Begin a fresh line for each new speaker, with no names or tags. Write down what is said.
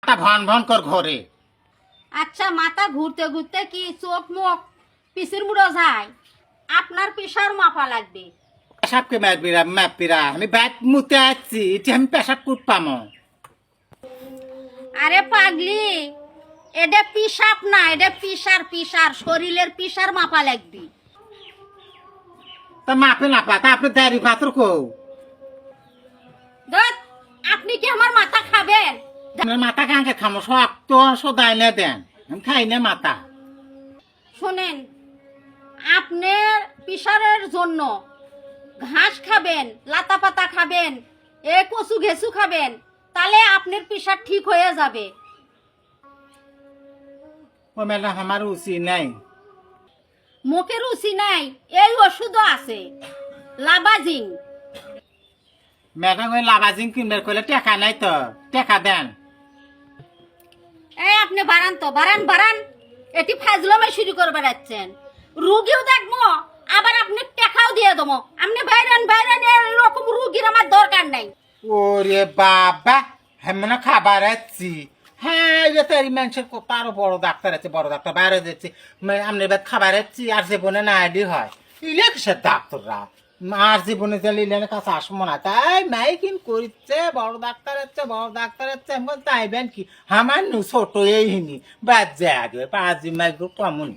মাথা von von কর ঘরে।
আচ্ছা, মাথা ঘুরতে ঘুরতে কি চোখ মুখ পিসির মুড়ো যায়? আপনার প্রেশার মাপা লাগবে।
পেশাবকে মাপিরা আমি ব্যাট মুতে আসছি, এটি আমি পেশাব কুট পামো।
আরে পাগলি, এটা পিসাব না, এটা পিসার শরীরের পিসার মাপা লাগবে।
তা মাপে না পা তা আপনি দাঁড়ি পাথর কো
ধুৎ, আপনি কি আমার মাথা খাবেন?
আপনার মাথা কাঁকে খামো শক্ত সদাই না দেন, আমি খাই না মাথা।
শোনেন, আপনার প্রেশারের জন্য ঘাস খাবেন, লাতা পাতা খাবেন, কচু ঘেসু খাবেন, তাহলে আপনার প্রেশার ঠিক হয়ে যাবে।
ও ম্যাডাম আমার রুচি নাই।
মুখে রুচি নাই, এই ওষুধও আছে, লাবাজিং।
ম্যাডাম ওই লাবাজিং কিনবে কইলে টাকা নাই তো, টাকা দেন।
আপনি বাড়ান তো, বাড়ান। এটি ফাজলামে শুরু করে বেড়াচ্ছেন। রুগীও দেখবো, আবার আপনি টাকাও দিয়ে দেবো। আপনি বাইরেন, এরকম রুগীর আমার দরকার নাই।
ওরে বাবা, হেমন খাবার আছি। হ্যাঁ এটা তো এই মানুষের আরো বড় ডাক্তার আছে, বড় ডাক্তার বাইরে যাচ্ছি, আপনার এবার খাবার আছি আর জীবনে না আইডি হয় ইলেকশন ডাক্তাররা। আর জীবনে যে লিলেন কাছে আসবো না, তাই মাইকিন করছে বড় ডাক্তার হচ্ছে আমি তাইবেন কি আমার নু ছোট এই হিনি বাদ যায় আগে পাঁচ মাইক্রো কমন।